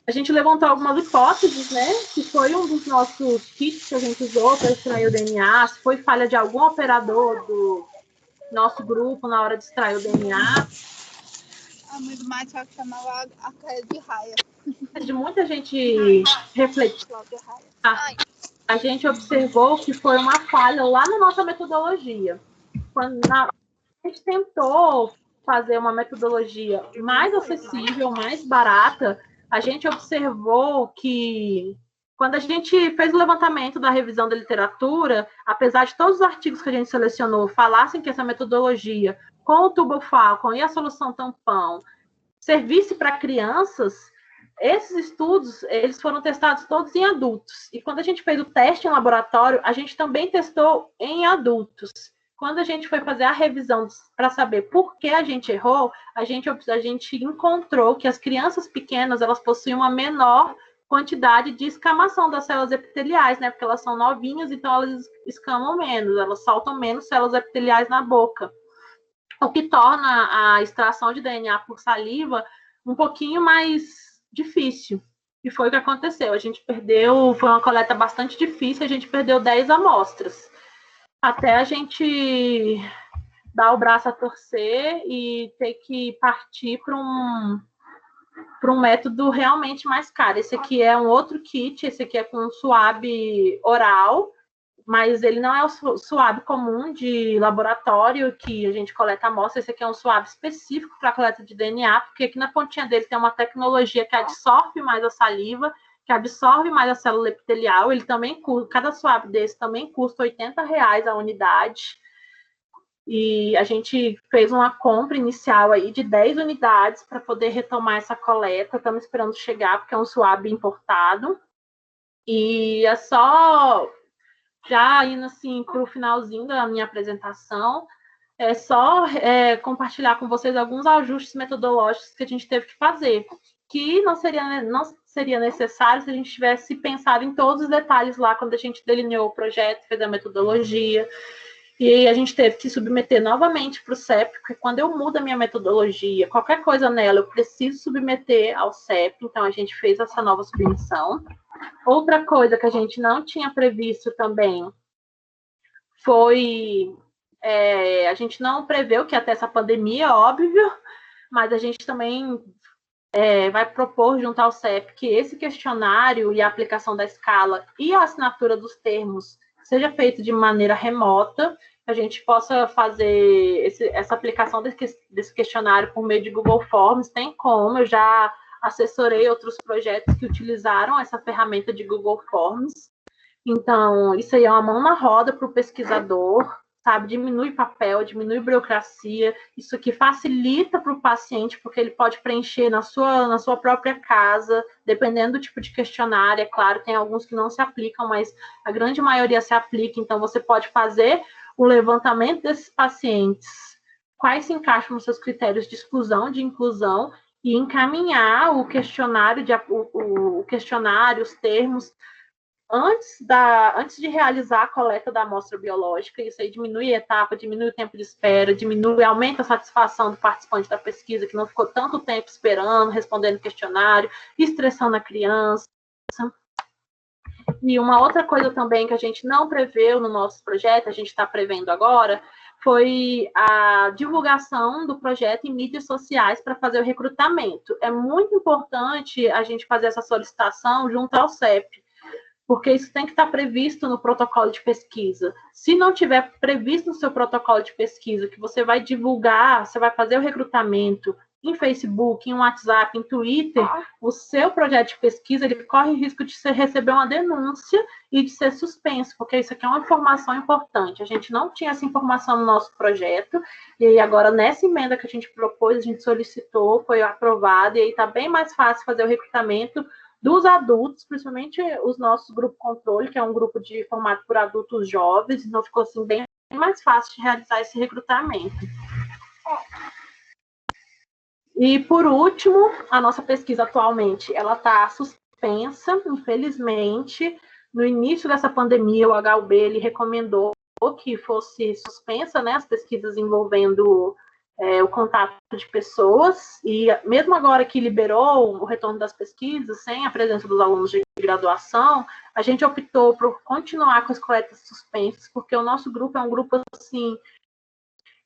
a gente levantou algumas hipóteses, né? Se foi um dos nossos kits que a gente usou para extrair o DNA, se foi falha de algum operador do nosso grupo na hora de extrair o DNA. A mãe do Márcio chamava a Caia de Raia. De muita gente refletir, a gente observou que foi uma falha lá na nossa metodologia. A gente tentou fazer uma metodologia mais acessível, mais barata, a gente observou que, quando a gente fez o levantamento da revisão da literatura, apesar de todos os artigos que a gente selecionou falassem que essa metodologia com o Tubal Falcon e a solução tampão servisse para crianças, esses estudos, eles foram testados todos em adultos. E quando a gente fez o teste em laboratório, a gente também testou em adultos. Quando a gente foi fazer a revisão para saber por que a gente errou, a gente encontrou que as crianças pequenas, elas possuem uma menor quantidade de escamação das células epiteliais, né? Porque elas são novinhas, então elas escamam menos, elas soltam menos células epiteliais na boca. O que torna a extração de DNA por saliva um pouquinho mais difícil. E foi o que aconteceu. A gente perdeu, foi uma coleta bastante difícil, a gente perdeu 10 amostras. Até a gente dar o braço a torcer e ter que partir para um método realmente mais caro. Esse aqui é um outro kit, esse aqui é com um swab oral, mas ele não é o swab comum de laboratório que a gente coleta amostra. Esse aqui é um swab específico para coleta de DNA, porque aqui na pontinha dele tem uma tecnologia que absorve mais a saliva, que absorve mais a célula epitelial. Ele também cada swab desse também custa R$80 a unidade. E a gente fez uma compra inicial aí de 10 unidades para poder retomar essa coleta. Estamos esperando chegar, porque é um swab importado. E é só, já indo assim para o finalzinho da minha apresentação, é só compartilhar com vocês alguns ajustes metodológicos que a gente teve que fazer, que não seria necessário se a gente tivesse pensado em todos os detalhes lá quando a gente delineou o projeto, fez a metodologia. E a gente teve que submeter novamente para o CEP, porque quando eu mudo a minha metodologia, qualquer coisa nela, eu preciso submeter ao CEP, então a gente fez essa nova submissão. Outra coisa que a gente não tinha previsto também foi, a gente não preveu que até essa pandemia, óbvio, mas a gente também vai propor junto ao CEP que esse questionário e a aplicação da escala e a assinatura dos termos seja feito de maneira remota, que a gente possa fazer essa aplicação desse questionário por meio de Google Forms. Tem como, eu já assessorei outros projetos que utilizaram essa ferramenta de Google Forms. Então, isso aí é uma mão na roda para o pesquisador, sabe? Diminui papel, diminui burocracia. Isso aqui facilita para o paciente, porque ele pode preencher na sua própria casa, dependendo do tipo de questionário. É claro, tem alguns que não se aplicam, mas a grande maioria se aplica. Então, você pode fazer o levantamento desses pacientes, quais se encaixam nos seus critérios de exclusão, de inclusão, e encaminhar o questionário, os termos, antes de realizar a coleta da amostra biológica. Isso aí diminui a etapa, diminui o tempo de espera, aumenta a satisfação do participante da pesquisa, que não ficou tanto tempo esperando, respondendo questionário, estressando a criança. E uma outra coisa também que a gente não preveu no nosso projeto, a gente está prevendo agora, foi a divulgação do projeto em mídias sociais para fazer o recrutamento. É muito importante a gente fazer essa solicitação junto ao CEP, porque isso tem que estar previsto no protocolo de pesquisa. Se não tiver previsto no seu protocolo de pesquisa, que você vai divulgar, você vai fazer o recrutamento em Facebook, em WhatsApp, em Twitter, o seu projeto de pesquisa, ele corre risco de receber uma denúncia e de ser suspenso, porque isso aqui é uma informação importante. A gente não tinha essa informação no nosso projeto, e aí agora, nessa emenda que a gente propôs, a gente solicitou, foi aprovado, e aí está bem mais fácil fazer o recrutamento dos adultos, principalmente os nossos grupos controle, que é um grupo formado por adultos jovens, então ficou assim bem mais fácil de realizar esse recrutamento. E, por último, a nossa pesquisa atualmente, ela está suspensa, infelizmente. No início dessa pandemia, o HUB ele recomendou que fosse suspensa, né, as pesquisas envolvendo o contato de pessoas, e mesmo agora que liberou o retorno das pesquisas, sem a presença dos alunos de graduação, a gente optou por continuar com as coletas suspensas, porque o nosso grupo é um grupo, assim,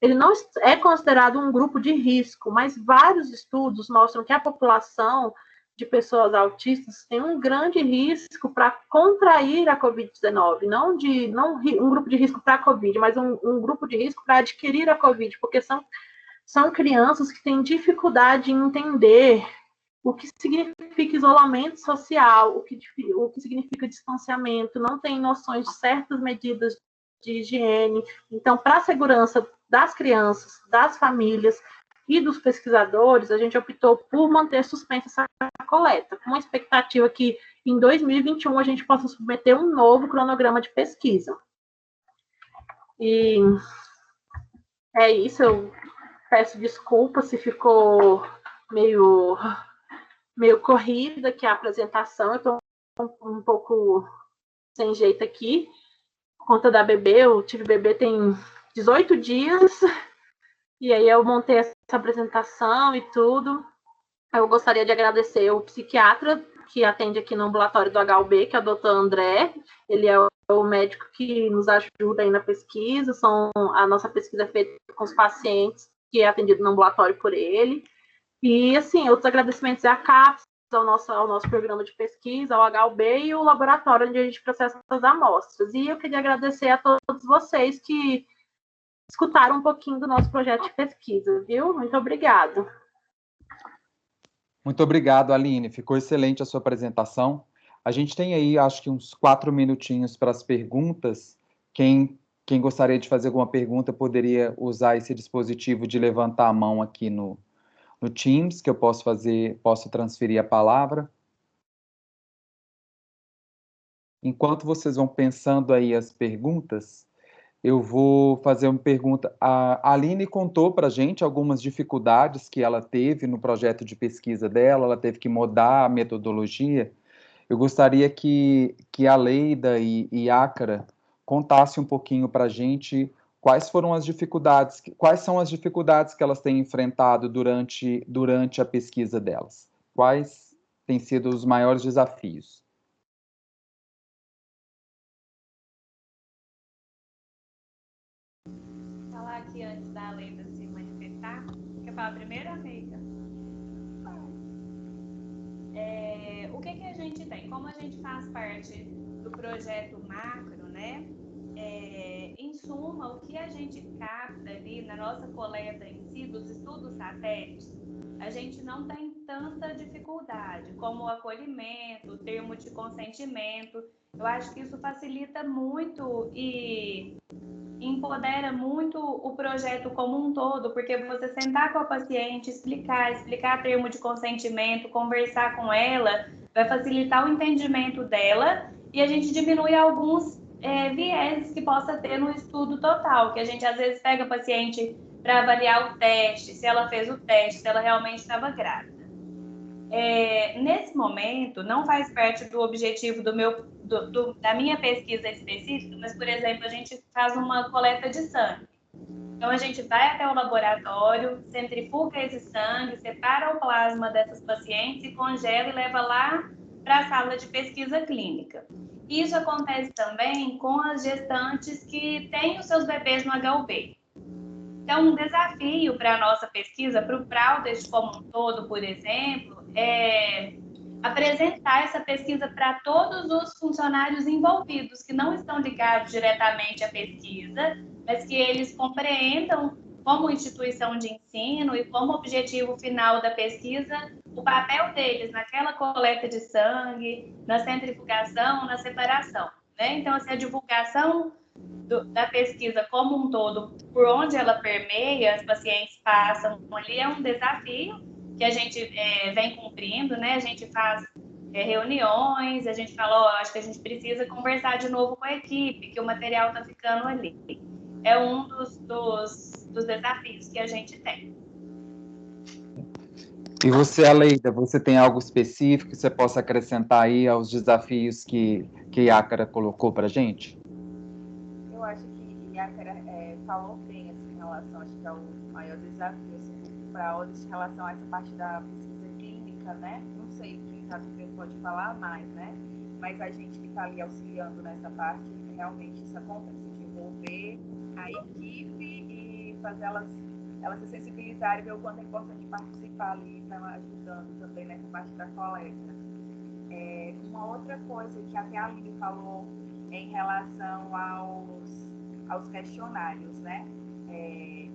ele não é considerado um grupo de risco, mas vários estudos mostram que a população de pessoas autistas tem um grande risco para contrair a Covid-19, não um grupo de risco para a Covid, mas um grupo de risco para adquirir a Covid, porque são crianças que têm dificuldade em entender o que significa isolamento social, o que significa distanciamento, não tem noções de certas medidas de higiene. Então, para a segurança das crianças, das famílias e dos pesquisadores, a gente optou por manter suspensa essa coleta, com a expectativa que em 2021 a gente possa submeter um novo cronograma de pesquisa. E é isso, eu peço desculpa se ficou meio corrida aqui a apresentação, eu estou um pouco sem jeito aqui, por conta da bebê, eu tive bebê tem 18 dias, e aí eu montei essa apresentação e tudo. Eu gostaria de agradecer o psiquiatra que atende aqui no ambulatório do HUB, que é o Dr. André, ele é o médico que nos ajuda aí na pesquisa, a nossa pesquisa é feita com os pacientes, que é atendido no ambulatório por ele. E, assim, outros agradecimentos à CAPES, ao nosso programa de pesquisa, ao HUB e o laboratório onde a gente processa as amostras. E eu queria agradecer a todos vocês que escutaram um pouquinho do nosso projeto de pesquisa, viu? Muito obrigada. Muito obrigado, Aline. Ficou excelente a sua apresentação. A gente tem aí, acho que uns 4 minutinhos para as perguntas. Quem gostaria de fazer alguma pergunta poderia usar esse dispositivo de levantar a mão aqui no Teams, que eu posso transferir a palavra. Enquanto vocês vão pensando aí as perguntas, eu vou fazer uma pergunta. A Aline contou para a gente algumas dificuldades que ela teve no projeto de pesquisa dela, ela teve que mudar a metodologia. Eu gostaria que a Leida e Ácara contasse um pouquinho para a gente quais são as dificuldades que elas têm enfrentado durante a pesquisa delas. Quais têm sido os maiores desafios? Falar aqui antes da Leida se manifestar. Quer falar primeiro, amiga? O que a gente tem? Como a gente faz parte do projeto macro, né? Em suma, o que a gente capta ali na nossa coleta em si, dos estudos satélites, a gente não tem tanta dificuldade, como o acolhimento, o termo de consentimento. Eu acho que isso facilita muito e empodera muito o projeto como um todo, porque você sentar com a paciente, explicar termo de consentimento, conversar com ela, vai facilitar o entendimento dela e a gente diminui alguns viéses que possa ter no estudo total, que a gente às vezes pega a paciente para avaliar o teste, se ela fez o teste, se ela realmente estava grávida. Nesse momento, não faz parte do objetivo da minha pesquisa específica, mas, por exemplo, a gente faz uma coleta de sangue. Então, a gente vai até o laboratório, centrifuga esse sangue, separa o plasma dessas pacientes e congela e leva lá para a sala de pesquisa clínica. Isso acontece também com as gestantes que têm os seus bebês no HUB. Então, um desafio para a nossa pesquisa, para o Proudest como um todo, por exemplo, é apresentar essa pesquisa para todos os funcionários envolvidos, que não estão ligados diretamente à pesquisa, mas que eles compreendam como instituição de ensino e como objetivo final da pesquisa, o papel deles naquela coleta de sangue, na centrifugação, na separação, né? Então, assim, a divulgação da pesquisa como um todo, por onde ela permeia, as pacientes passam ali, é um desafio que a gente vem cumprindo, né? A gente faz reuniões, a gente fala, acho que a gente precisa conversar de novo com a equipe, que o material está ficando ali. É um dos desafios que a gente tem. E você, Aleida, você tem algo específico que você possa acrescentar aí aos desafios que a Ácara colocou para a gente? Eu acho que a Ácara falou bem assim, em relação, acho que é o maior desafio assim, para elas em relação a essa parte da pesquisa clínica, né? Não sei quem está vivendo pode falar mais, né? Mas a gente que está ali auxiliando nessa parte, realmente isso acontece, de envolver a equipe e fazer elas se sensibilizarem, ver o quanto é importante participar ali, tá ajudando também nessa parte da coleta. Uma outra coisa que até a Aline falou em relação aos questionários, né?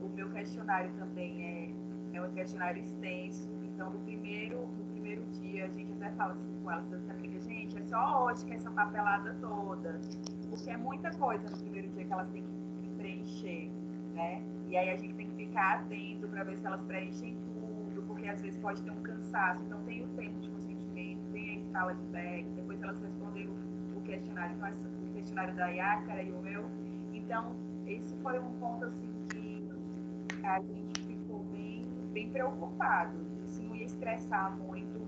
O meu questionário também é um questionário extenso, Então, no primeiro dia, a gente até fala assim com elas, gente, é só hoje que essa papelada toda, porque é muita coisa no primeiro dia que elas têm que preencher, né? E aí a gente tem que ficar atento para ver se elas preenchem tudo, porque às vezes pode ter um cansaço. Então, tem o tempo de consentimento, tem a escala de PEC, depois elas responderam o questionário, o questionário da Iácara e o meu. Então, esse foi um ponto assim que a gente ficou bem preocupado. Isso não ia estressar muito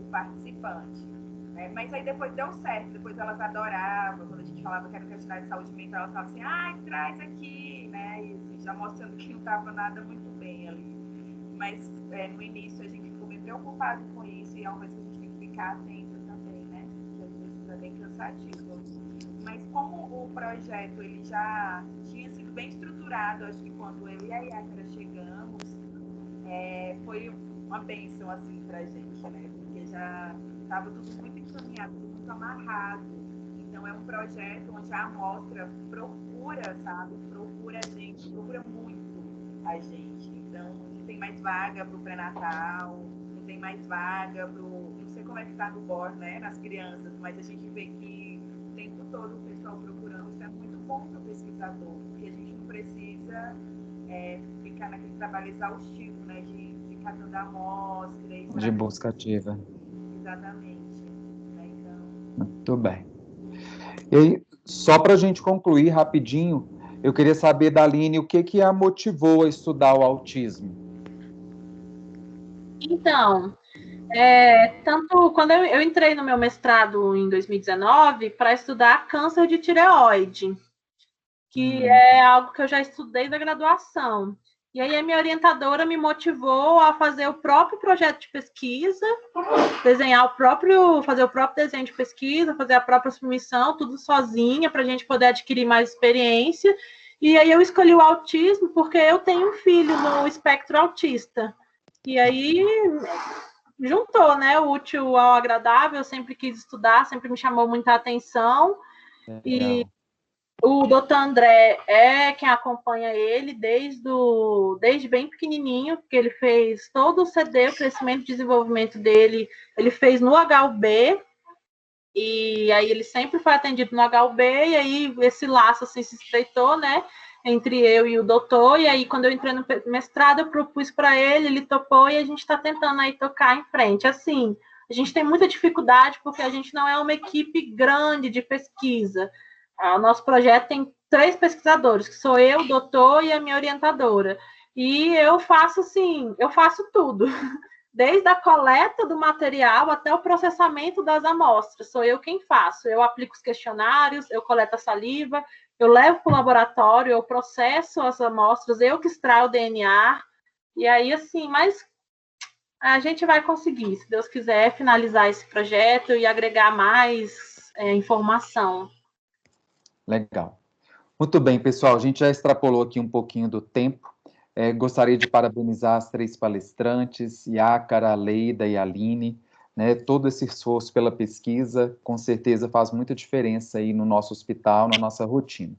o participante. Né? Mas aí depois deu certo, depois elas adoravam. Quando a gente falava que era um questionário de saúde mental, elas falavam assim, traz aqui, né? E já mostrando que não estava nada muito bem ali. Mas no início a gente ficou bem preocupado com isso e é uma coisa que a gente tem que ficar atento também, né? Que às vezes é bem cansativo. Mas como o projeto ele já tinha sido bem estruturado, acho que quando eu e a Iácara chegamos, foi uma bênção assim pra gente, né? Porque já estava tudo muito encaminhado, tudo muito amarrado. Então é um projeto onde a amostra procura, sabe? Procura a gente, procura muito a gente. Então não tem mais vaga para o pré-natal, não tem mais vaga para o... Não sei como é que está no BOR, né? Nas crianças, mas a gente vê que o tempo todo o pessoal procurando, isso é muito bom para o pesquisador, porque a gente não precisa ficar naquele trabalho exaustivo, né? De ficar dando amostra. De busca ativa. Exatamente. Então... Muito bem. E aí, só para a gente concluir rapidinho, eu queria saber da Aline o que a motivou a estudar o autismo. Então, tanto quando eu entrei no meu mestrado em 2019 para estudar câncer de tireoide, que é algo que eu já estudei da graduação. E aí a minha orientadora me motivou a fazer o próprio projeto de pesquisa, fazer o próprio desenho de pesquisa, fazer a própria submissão, tudo sozinha, para a gente poder adquirir mais experiência. E aí eu escolhi o autismo porque eu tenho um filho no espectro autista. E aí juntou, né, o útil ao agradável, eu sempre quis estudar, sempre me chamou muita atenção. E o doutor André é quem acompanha ele desde bem pequenininho, porque ele fez todo o CD, o crescimento e desenvolvimento dele, ele fez no HUB, e aí ele sempre foi atendido no HUB, e aí esse laço assim se estreitou, né, entre eu e o doutor, e aí quando eu entrei no mestrado eu propus para ele topou, e a gente está tentando aí tocar em frente. Assim, a gente tem muita dificuldade porque a gente não é uma equipe grande de pesquisa. O nosso projeto tem 3 pesquisadores, que sou eu, o doutor e a minha orientadora. E eu faço tudo, desde a coleta do material até o processamento das amostras. Sou eu quem faço. Eu aplico os questionários, eu coleto a saliva, eu levo para o laboratório, eu processo as amostras, eu que extraio o DNA. E aí, assim, mas a gente vai conseguir, se Deus quiser, finalizar esse projeto e agregar mais informação. Legal. Muito bem, pessoal, a gente já extrapolou aqui um pouquinho do tempo. Gostaria de parabenizar as 3 palestrantes, Iácara, Leida e Aline, né? Todo esse esforço pela pesquisa, com certeza faz muita diferença aí no nosso hospital, na nossa rotina.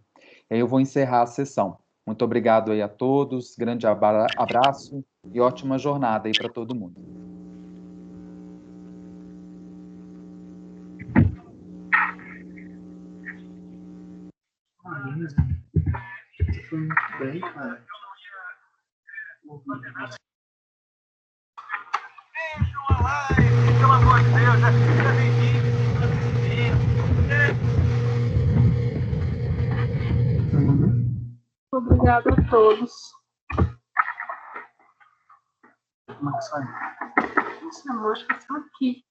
E aí eu vou encerrar a sessão. Muito obrigado aí a todos, grande abraço e ótima jornada aí para todo mundo. Foi muito bem, cara. Beijo a live, pelo amor de Deus, já fica bem-vindo. Obrigada a todos. Como é que sai? Nossa, eu acho que são aqui.